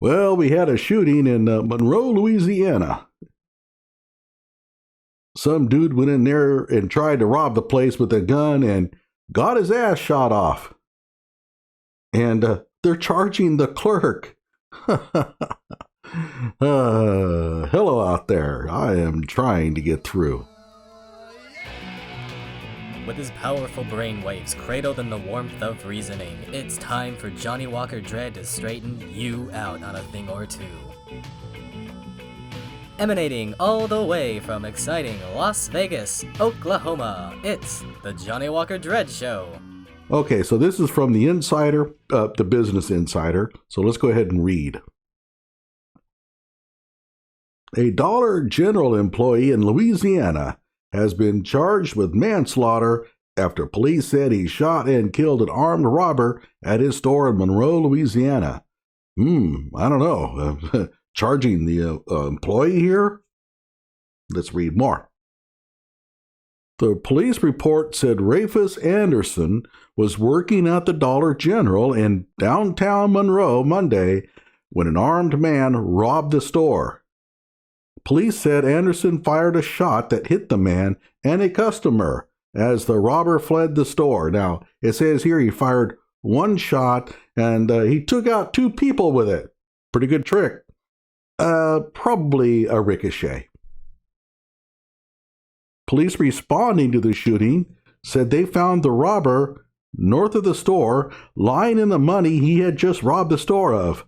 Well, we had a shooting in Monroe, Louisiana. Some dude went in there and tried to rob the place with a gun and got his ass shot off. And they're charging the clerk. Hello out there. I am trying to get through. With his powerful brainwaves cradled in the warmth of reasoning, it's time for Johnny Walker Dread to straighten you out on a thing or two. Emanating all the way from exciting Las Vegas, Oklahoma, it's the Johnny Walker Dread Show. Okay, so this is from the Insider, the Business Insider. So let's go ahead and read. A Dollar General employee in Louisiana has been charged with manslaughter after police said he shot and killed an armed robber at his store in Monroe, Louisiana. I don't know. Charging the employee here? Let's read more. The police report said Rafus Anderson was working at the Dollar General in downtown Monroe Monday when an armed man robbed the store. Police said Anderson fired a shot that hit the man and a customer as the robber fled the store. Now, it says here he fired one shot and he took out two people with it. Pretty good trick. Probably a ricochet. Police responding to the shooting said they found the robber north of the store lying in the money he had just robbed the store of.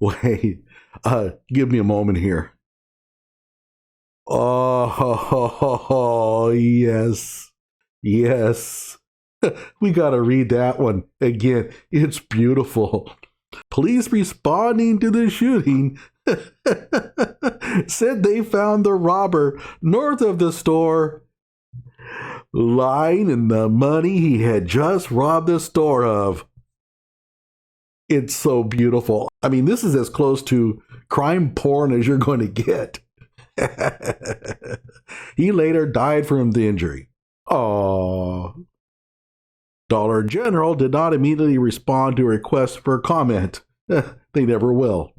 Wait, give me a moment here. Oh, yes. We got to read that one again. It's beautiful. Police responding to the shooting said they found the robber north of the store lying in the money he had just robbed the store of. It's so beautiful. I mean, this is as close to crime porn as you're going to get. He later died from the injury. Oh. Dollar General did not immediately respond to a request for comment. They never will.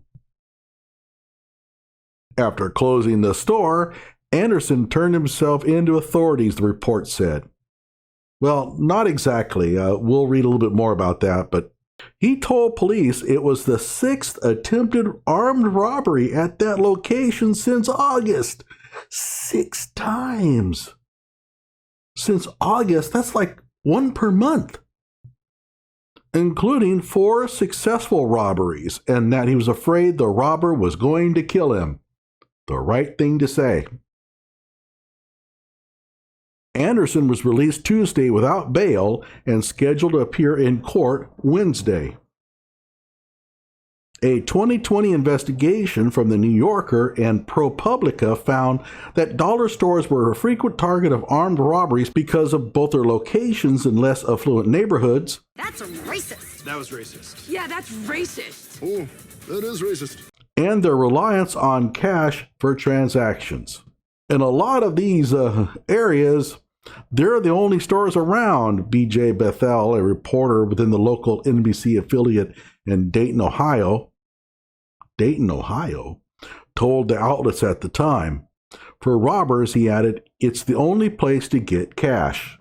After closing the store, Anderson turned himself in to authorities, the report said. Well, not exactly. We'll read a little bit more about that, but he told police it was the sixth attempted armed robbery at that location since August. 6 times. Since August, that's like one per month. Including 4 successful robberies, and that he was afraid the robber was going to kill him. The right thing to say. Anderson was released Tuesday without bail and scheduled to appear in court Wednesday. A 2020 investigation from the New Yorker and ProPublica found that dollar stores were a frequent target of armed robberies because of both their locations in less affluent neighborhoods. That's racist. That was racist. Yeah, that's racist. Oh, that is racist. And their reliance on cash for transactions. In a lot of these areas, they're the only stores around. B.J. Bethel, a reporter within the local NBC affiliate in Dayton, Ohio, told the outlets at the time. For robbers, he added, it's the only place to get cash.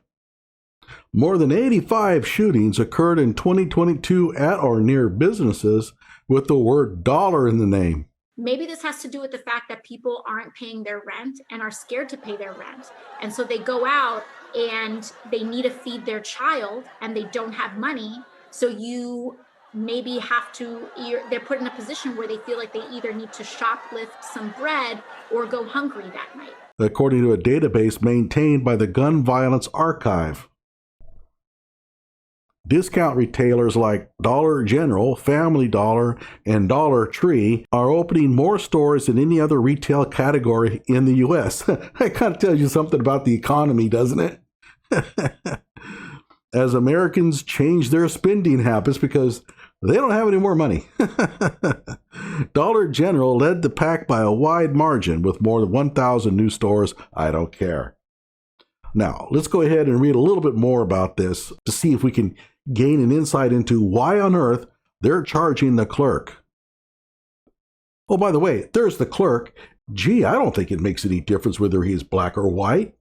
More than 85 shootings occurred in 2022 at or near businesses with the word dollar in the name. Maybe this has to do with the fact that people aren't paying their rent and are scared to pay their rent. And so they go out and they need to feed their child and they don't have money. So you maybe have to, they're put in a position where they feel like they either need to shoplift some bread or go hungry that night. According to a database maintained by the Gun Violence Archive. Discount retailers like Dollar General, Family Dollar, and Dollar Tree are opening more stores than any other retail category in the U.S. That kind of tells you something about the economy, doesn't it? As Americans change their spending habits because they don't have any more money. Dollar General led the pack by a wide margin with more than 1,000 new stores. I don't care. Now, let's go ahead and read a little bit more about this to see if we can gain an insight into why on earth they're charging the clerk. Oh, by the way, there's the clerk. Gee, I don't think it makes any difference whether he's black or white,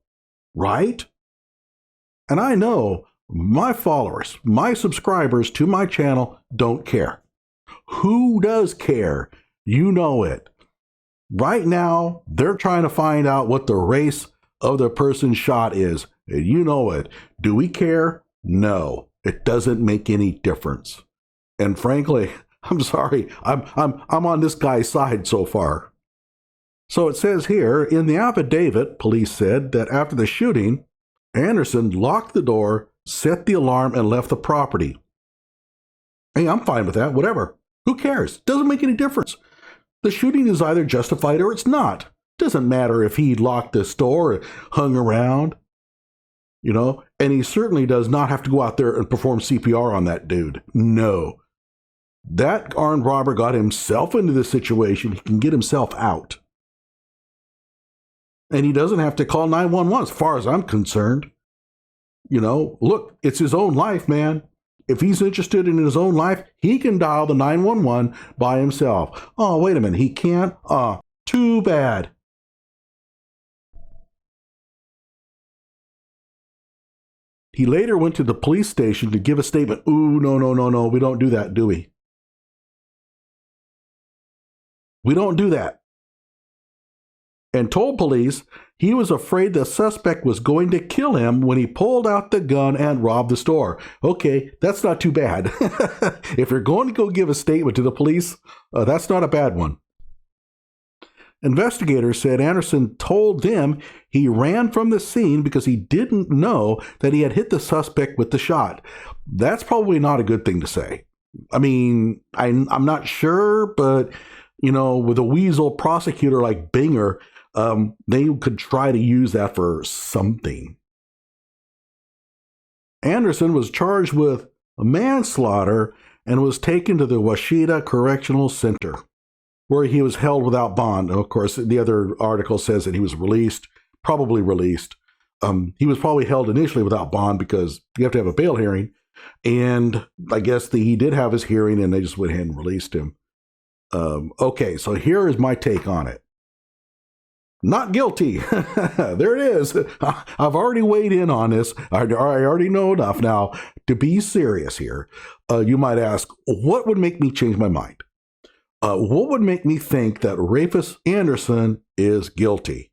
right? And I know my followers, my subscribers to my channel don't care. Who does care? You know it. Right now, they're trying to find out what the race of the person shot is. And you know it. Do we care? No. It doesn't make any difference. And frankly, I'm sorry. I'm on this guy's side so far. So it says here, in the affidavit, police said that after the shooting, Anderson locked the door, set the alarm, and left the property. Hey, I'm fine with that. Whatever. Who cares? Doesn't make any difference. The shooting is either justified or it's not. Doesn't matter if he locked this door or hung around, and he certainly does not have to go out there and perform CPR on that dude. No. That armed robber got himself into this situation. He can get himself out. And he doesn't have to call 911 as far as I'm concerned. Look, it's his own life, man. If he's interested in his own life, he can dial the 911 by himself. Oh, wait a minute, he can't? Too bad. He later went to the police station to give a statement. Ooh, no, we don't do that, do we? We don't do that. And told police he was afraid the suspect was going to kill him when he pulled out the gun and robbed the store. Okay, that's not too bad. If you're going to go give a statement to the police, that's not a bad one. Investigators said Anderson told them he ran from the scene because he didn't know that he had hit the suspect with the shot. That's probably not a good thing to say. I mean, I'm not sure, but, with a weasel prosecutor like Binger, they could try to use that for something. Anderson was charged with manslaughter and was taken to the Washita Correctional Center, where he was held without bond. Of course, the other article says that he was probably released. He was probably held initially without bond because you have to have a bail hearing. And I guess he did have his hearing and they just went ahead and released him. Okay, so here is my take on it. Not guilty. There it is. I've already weighed in on this. I already know enough. Now, to be serious here, you might ask, what would make me change my mind? What would make me think that Rafus Anderson is guilty?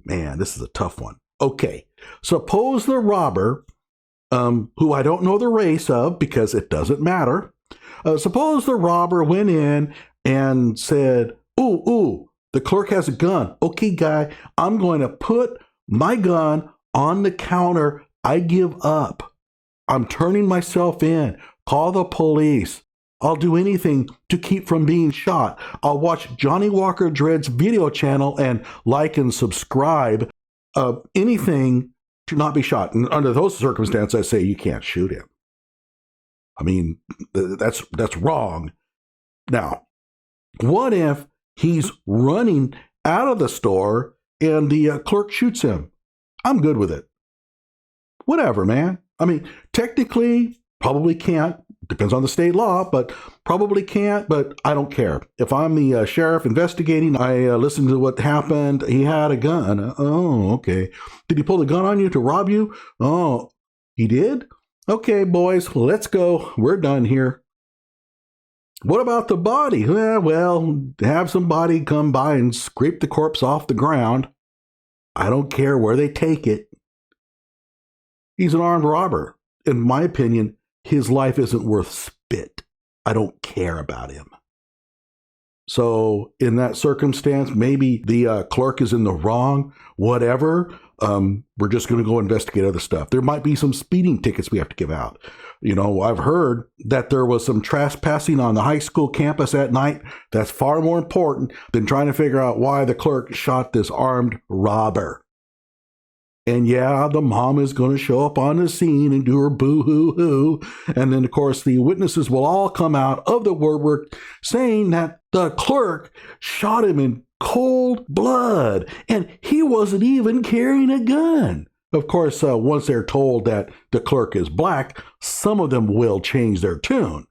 Man, this is a tough one. Okay, suppose the robber, who I don't know the race of because it doesn't matter, suppose the robber went in and said, ooh, the clerk has a gun. Okay, guy, I'm going to put my gun on the counter. I give up. I'm turning myself in. Call the police. I'll do anything to keep from being shot. I'll watch Johnny Walker Dread's video channel and like and subscribe. Anything to not be shot. And under those circumstances, I say you can't shoot him. I mean, that's wrong. Now, what if he's running out of the store and the clerk shoots him? I'm good with it. Whatever, man. I mean, technically, probably can't. Depends on the state law, but probably can't, but I don't care. If I'm the sheriff investigating, I listen to what happened. He had a gun. Oh, okay. Did he pull the gun on you to rob you? Oh, he did? Okay, boys, let's go. We're done here. What about the body? Well, have somebody come by and scrape the corpse off the ground. I don't care where they take it. He's an armed robber. In my opinion, his life isn't worth spit. I don't care about him. So in that circumstance, maybe the clerk is in the wrong, whatever. We're just going to go investigate other stuff. There might be some speeding tickets we have to give out. I've heard that there was some trespassing on the high school campus at night. That's far more important than trying to figure out why the clerk shot this armed robber. And yeah, the mom is going to show up on the scene and do her boo-hoo-hoo. And then, of course, the witnesses will all come out of the woodwork saying that the clerk shot him in cold blood and he wasn't even carrying a gun. Of course, once they're told that the clerk is black, some of them will change their tune.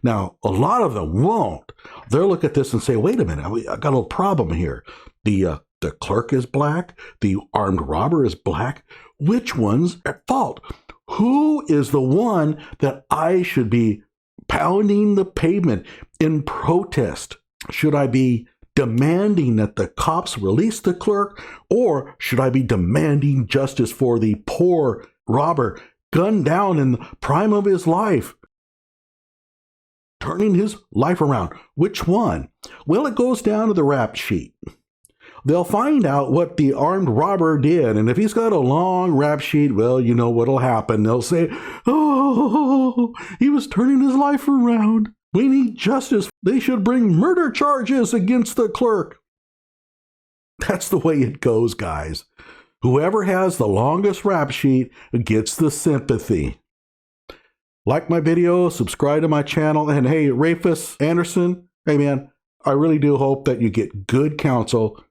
Now, a lot of them won't. They'll look at this and say, wait a minute, I got a little problem here. The clerk is black. The armed robber is black. Which one's at fault? Who is the one that I should be pounding the pavement in protest? Should I be demanding that the cops release the clerk, or should I be demanding justice for the poor robber gunned down in the prime of his life, turning his life around? Which one? Well, it goes down to the rap sheet. They'll find out what the armed robber did, and if he's got a long rap sheet, well, you know what'll happen. They'll say, oh, he was turning his life around. We need justice. They should bring murder charges against the clerk. That's the way it goes, guys. Whoever has the longest rap sheet gets the sympathy. Like my video, subscribe to my channel, and hey, Rafus Anderson, hey man, I really do hope that you get good counsel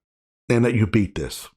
and that you beat this.